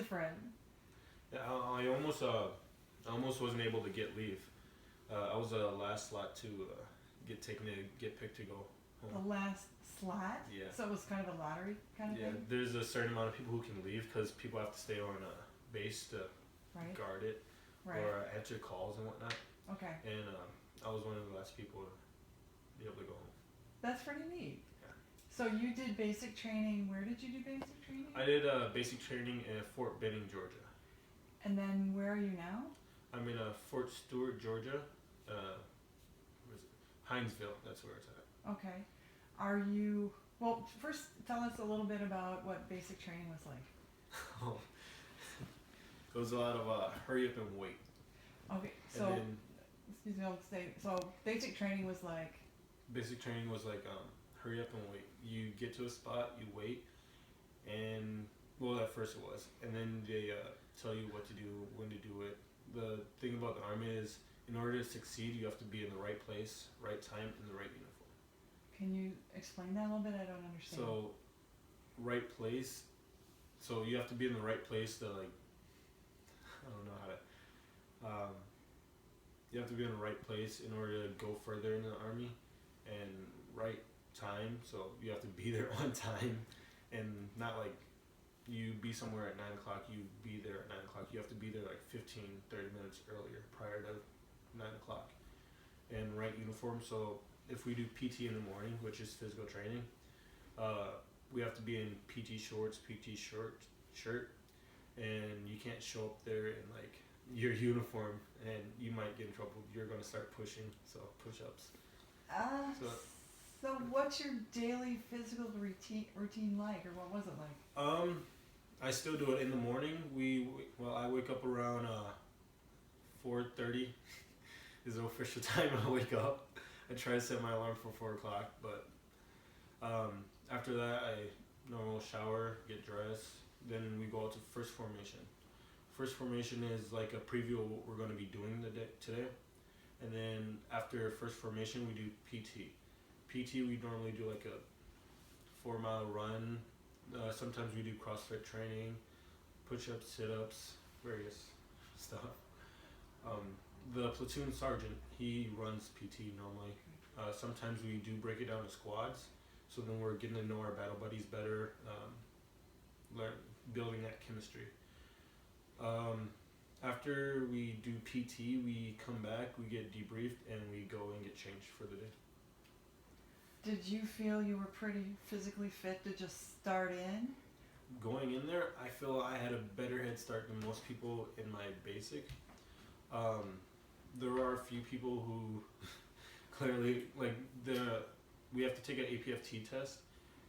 different. Yeah, I almost wasn't able to get leave. I was the last slot to get picked to go home. The last slot. Yeah. So it was kind of a lottery kind of Yeah, thing, there's a certain amount of people who can leave because people have to stay on a base to right? guard it Right. or answer calls and whatnot. Okay. And I was one of the last people to be able to go home. That's pretty neat. Yeah. So you did basic training. Where did you do basic training? I did basic training in Fort Benning, Georgia. And then where are you now? I'm in Fort Stewart, Georgia. Where is it? Hinesville, that's where it's at. Okay. Are you, well, first tell us a little bit about what basic training was like. Oh, it was a lot of hurry up and wait. Okay, so, And then excuse me, I'll say, so basic training was like, basic training was like hurry up and wait. You get to a spot, you wait, and well, at first it was, and then they tell you what to do, when to do it. The thing about the army is, in order to succeed, you have to be in the right place, right time, in the right uniform. can you explain that a little bit? I don't understand. So, right place. So you have to be in the right place to like. I don't know how to. You have to be in the right place in order to go further in the army, and right time. So you have to be there on time, and not like you be somewhere at 9 o'clock. You be there at 9 o'clock. You have to be there like 15, 30 minutes earlier prior to 9 o'clock, and right uniform. So if we do PT in the morning, which is physical training, we have to be in PT shorts, PT shirt, and you can't show up there in like your uniform, and you might get in trouble. You're gonna start pushing, so push-ups. So So what's your daily physical routine like, or what was it like? I still do it in the morning. I wake up around 4:30 is the official time I wake up. I try to set my alarm for 4 o'clock, but after that I normal shower, get dressed, then we go out to first formation. First formation is like a preview of what we're going to be doing today, and then after first formation we do PT. PT we normally do like a 4 mile run. Sometimes we do CrossFit training, push-ups, sit-ups, various stuff. The platoon sergeant, he runs PT normally. Sometimes we do break it down to squads, so then we're getting to know our battle buddies better, building that chemistry. After we do PT, we come back, we get debriefed, and we go and get changed for the day. Did you feel you were pretty physically fit to just start in? Going in there, I feel I had a better head start than most people in my basic. There are a few people who clearly, like, we have to take an APFT test,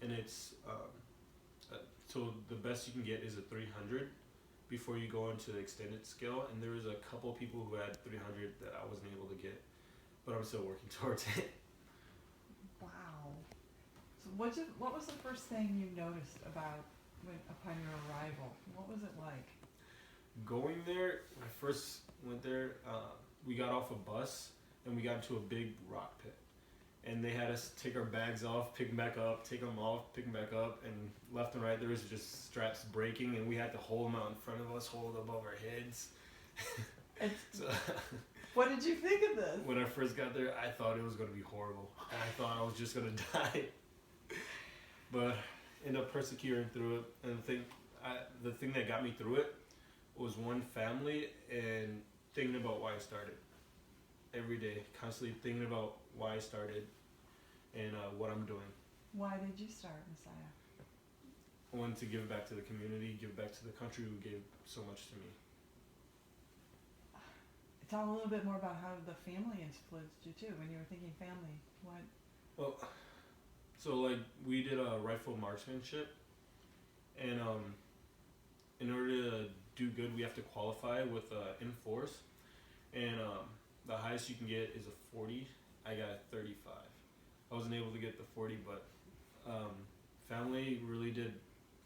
and it's, so the best you can get is a 300 before you go into the extended scale, and there was a couple people who had 300 that I wasn't able to get, but I'm still working towards it. Wow. So what was the first thing you noticed upon your arrival? What was it like? Going there, when I first went there, we got off a bus and we got into a big rock pit, and they had us take our bags off, pick them back up, take them off, pick them back up, and left and right there was just straps breaking, and we had to hold them out in front of us, hold above our heads. So, what did you think of this? when I first got there, I thought it was going to be horrible, and I thought I was just going to die, but ended up persevering through it. And the thing that got me through it was one, family, and thinking about why I started every day, constantly thinking about why I started and what I'm doing. Why did you start, Messiah? I wanted to give back to the community, give back to the country who gave so much to me. Tell a little bit more about how the family influenced you too. When you were thinking family, what? Well, so like we did a rifle marksmanship, and in order to do good, we have to qualify with in-force, and the highest you can get is a 40. I got a 35. I wasn't able to get the 40, but family really did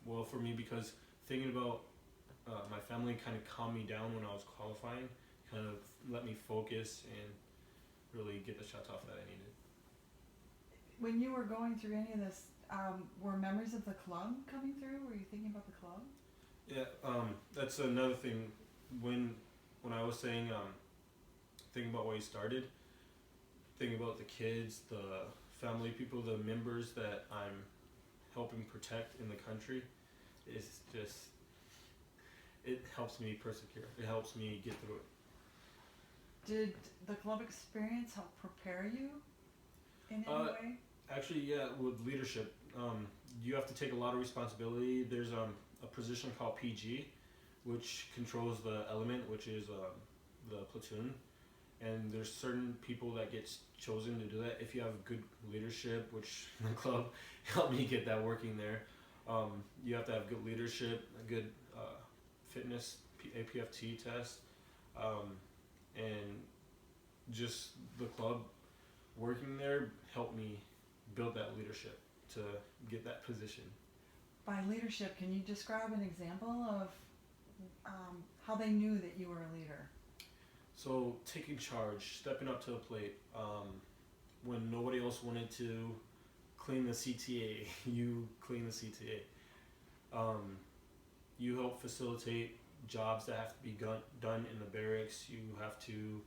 well for me, because thinking about my family kind of calmed me down when I was qualifying, kind of let me focus and really get the shots off that I needed. When you were going through any of this, were memories of the club coming through? Were you thinking about the club? Yeah, that's another thing. When when I was saying thinking about why you started, thinking about the kids, the family people, the members that I'm helping protect in the country, is just it helps me persevere. It helps me get through it. Did the club experience help prepare you in any Uh, way? Actually, yeah, with leadership, you have to take a lot of responsibility. There's a position called PG, which controls the element, which is the platoon, and there's certain people that get chosen to do that. If you have good leadership, which the club helped me get that working there, you have to have good leadership, a good fitness APFT test, and just the club working there helped me build that leadership to get that position. By leadership, can you describe an example of how they knew that you were a leader? So taking charge, stepping up to the plate, when nobody else wanted to clean the CTA, you clean the CTA. You help facilitate jobs that have to be done in the barracks. You have to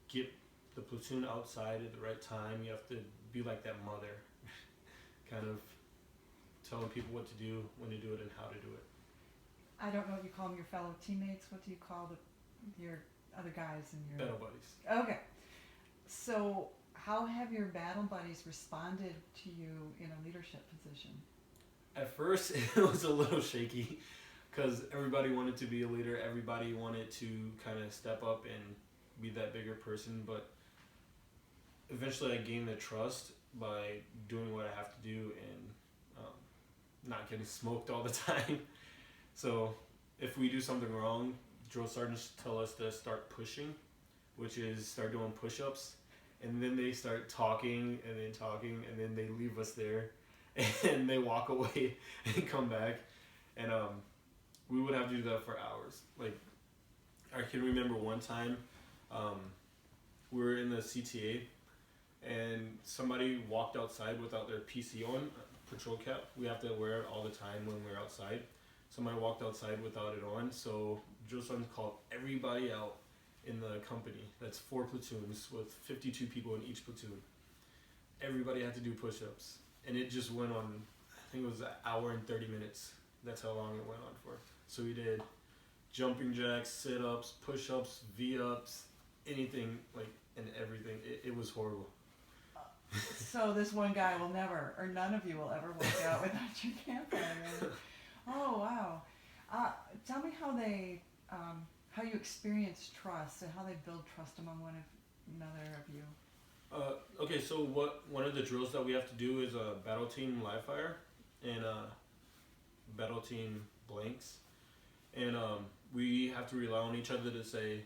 get the platoon outside at the right time. You have to be like that mother, kind of telling people what to do, when to do it, and how to do it. I don't know what you call them, your fellow teammates. What do you call your other guys in your? Battle buddies. Okay. So, how have your battle buddies responded to you in a leadership position? At first, it was a little shaky because everybody wanted to be a leader. Everybody wanted to kind of step up and be that bigger person. But eventually, I gained their trust by doing what I have to do and not getting smoked all the time. So, if we do something wrong, drill sergeants tell us to start pushing, which is start doing push-ups, and then they start talking and then they leave us there, and they walk away and come back, and we would have to do that for hours. Like, I can remember one time, we were in the CTA, and somebody walked outside without their PC on, patrol cap. We have to wear it all the time when we're outside. Somebody walked outside without it on, so drill sergeant called everybody out in the company. That's 4 platoons with 52 people in each platoon. Everybody had to do push-ups, and it just went on. I think it was an hour and 30 minutes. That's how long it went on for. So we did jumping jacks, sit-ups, push-ups, V-ups, anything, like, and everything. It was horrible. So this one guy will never, or none of you will ever work out without your campfire. Right? Oh wow! Tell me how you experience trust and how they build trust among another of you. Okay, so one of the drills that we have to do is a battle team live fire and battle team blanks, and we have to rely on each other to say,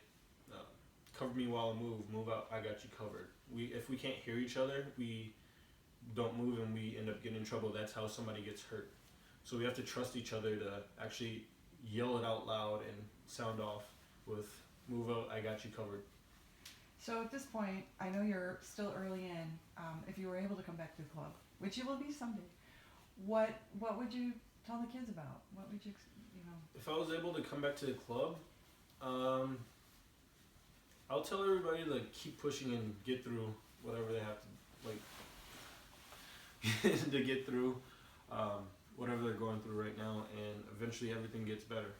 cover me while I move out, I got you covered. If we can't hear each other, we don't move and we end up getting in trouble. That's how somebody gets hurt. So we have to trust each other to actually yell it out loud and sound off with move out, I got you covered. So at this point, I know you're still early in. If you were able to come back to the club, which you will be someday, what would you tell the kids about? What would you know? If I was able to come back to the club, I'll tell everybody to keep pushing and get through whatever they have to, like, to get through whatever they're going through right now, and eventually everything gets better.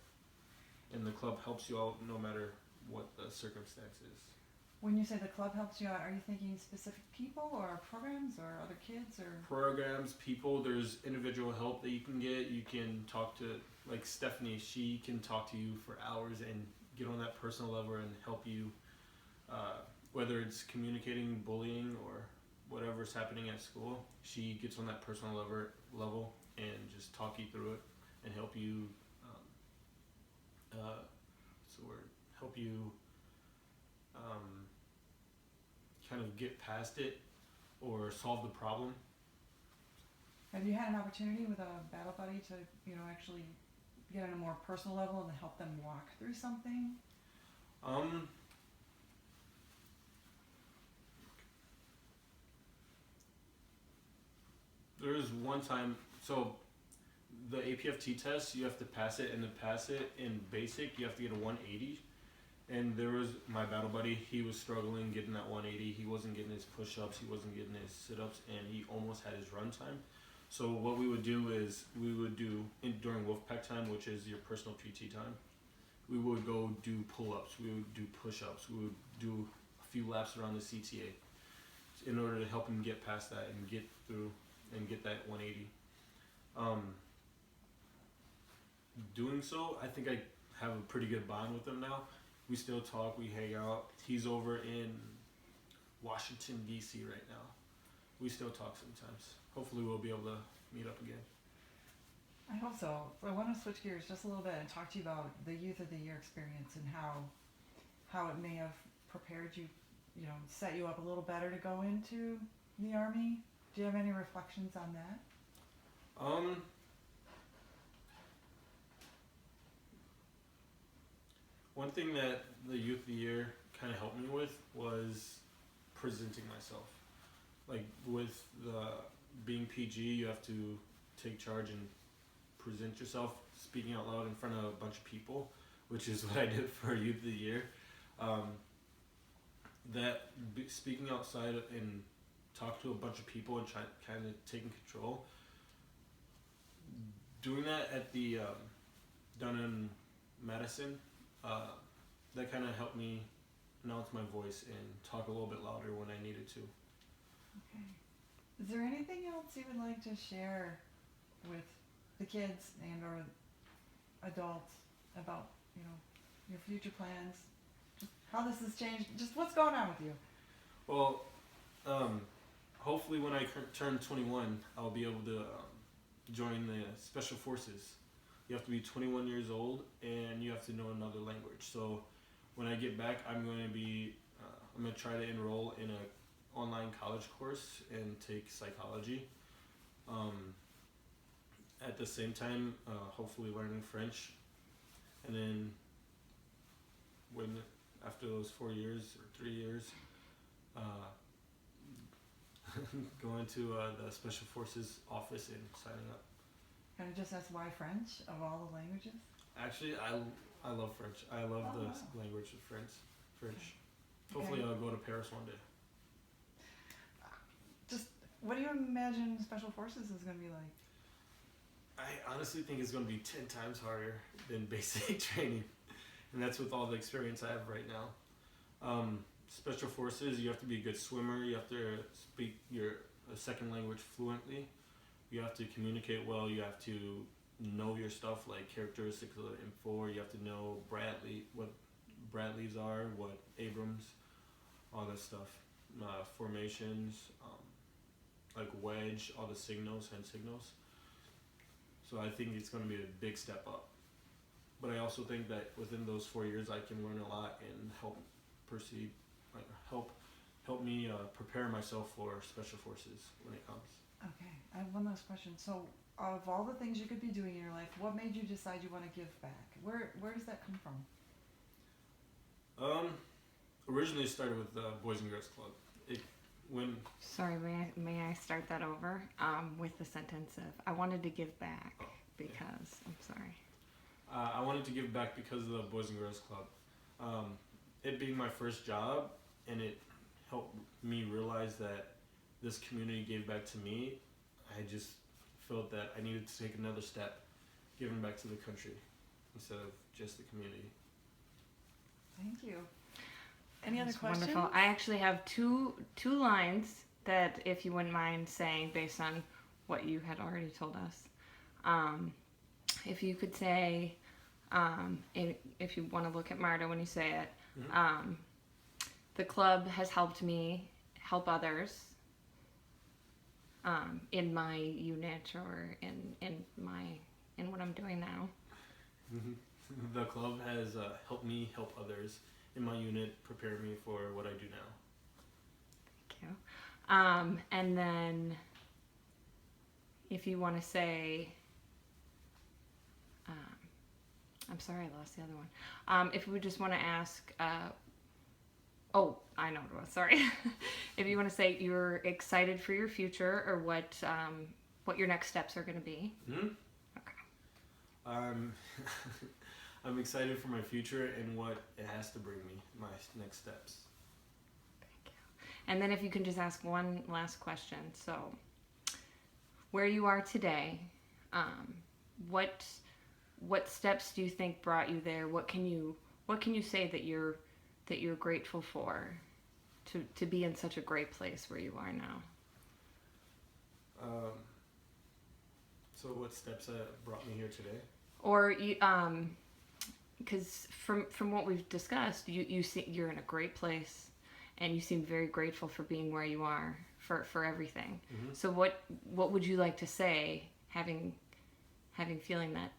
And the club helps you out no matter what the circumstance is. When you say the club helps you out, are you thinking specific people or programs or other kids or? Programs, people, there's individual help that you can get. You can talk to, like Stephanie, she can talk to you for hours and get on that personal level and help you, whether it's communicating, bullying, or whatever's happening at school. She gets on that personal level and just talk you through it and help you, what's the word? Help you kind of get past it or solve the problem. Have you had an opportunity with a battle buddy to, actually get on a more personal level and help them walk through something? There was one time, so the APFT test, you have to pass it, and to pass it in basic, you have to get a 180. And there was my battle buddy. He was struggling getting that 180. He wasn't getting his push-ups. He wasn't getting his sit-ups, and he almost had his run time. So what we would do is we would do during Wolfpack time, which is your personal PT time. We would go do pull-ups. We would do push-ups. We would do a few laps around the CTA in order to help him get past that and get through and get that 180. Doing so, I think I have a pretty good bond with him now. We still talk, we hang out. He's over in Washington, D.C. right now. We still talk sometimes. Hopefully we'll be able to meet up again. I hope so. So I want to switch gears just a little bit and talk to you about the Youth of the Year experience and how it may have prepared you, you know, set you up a little better to go into the Army. Do you have any reflections on that? One thing that the Youth of the Year kind of helped me with was presenting myself. Like with the being PG, you have to take charge and present yourself, speaking out loud in front of a bunch of people, which is what I did for Youth of the Year. Speaking outside and talk to a bunch of people and kind of taking control. Doing that at the down in Madison, that kind of helped me announce my voice and talk a little bit louder when I needed to. Okay. Is there anything else you would like to share with the kids and or adults about, you know, your future plans, just how this has changed, just what's going on with you? Well, hopefully when I turn 21, I'll be able to join the Special Forces. You have to be 21 years old and you have to know another language. So when I get back, I'm going to try to enroll in a online college course and take psychology. At the same time, hopefully learning French. And then after those 4 years or 3 years, going to the Special Forces office and signing up. Can I just ask why French of all the languages? Actually, I love French. I love the language of French. Okay. Hopefully I'll go to Paris one day. Just what do you imagine Special Forces is going to be like? I honestly think it's going to be 10 times harder than basic training. And that's with all the experience I have right now. Special Forces, you have to be a good swimmer. You have to speak your second language fluently. You have to communicate well. You have to know your stuff, like characteristics of the M4. You have to know what Bradleys are, what Abrams, all that stuff. Formations, like wedge, all the signals, hand signals. So I think it's going to be a big step up. But I also think that within those 4 years, I can learn a lot and help me prepare myself for Special Forces when it comes. Okay, I have one last question. So, of all the things you could be doing in your life, what made you decide you want to give back? Where does that come from? Originally, it started with the Boys and Girls Club. Sorry, may I start that over with the sentence of I wanted to give back because I'm sorry. I wanted to give back because of the Boys and Girls Club. It being my first job, and it helped me realize that this community gave back to me. I just felt that I needed to take another step, giving back to the country instead of just the community. Thank you. Any other That's questions? wonderful. I actually have two lines that, if you wouldn't mind saying, based on what you had already told us. If you could say, if you want to look at Marta when you say it, the club has helped me help others in my unit or in what I'm doing now. The club has helped me help others in my unit, prepare me for what I do now. Thank you. And then if you want to say, I'm sorry, I lost the other one. If we just want to ask, oh, I know what it was, sorry. If you want to say you're excited for your future or what your next steps are going to be. Mm-hmm. Okay. I'm I'm excited for my future and what it has to bring me, my next steps. And then if you can just ask one last question. So, where you are today, what steps do you think brought you there? What can you say that you're grateful for to be in such a great place where you are now? So what steps brought me here today? Or you because from what we've discussed, you see you're in a great place, and you seem very grateful for being where you are for everything. Mm-hmm. So what would you like to say, having feeling that?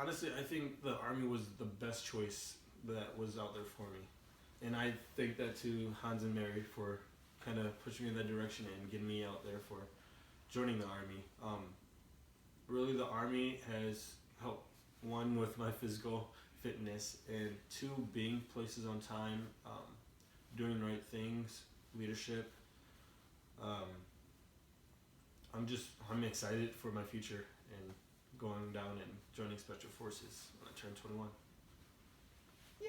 Honestly, I think the Army was the best choice that was out there for me. And I thank that to Hans and Mary for kind of pushing me in that direction and getting me out there for joining the Army. Really, the Army has helped, one, with my physical fitness, and two, being places on time, doing the right things, leadership. I'm excited for my future and going down and joining Special Forces when I turn 21. Yeah.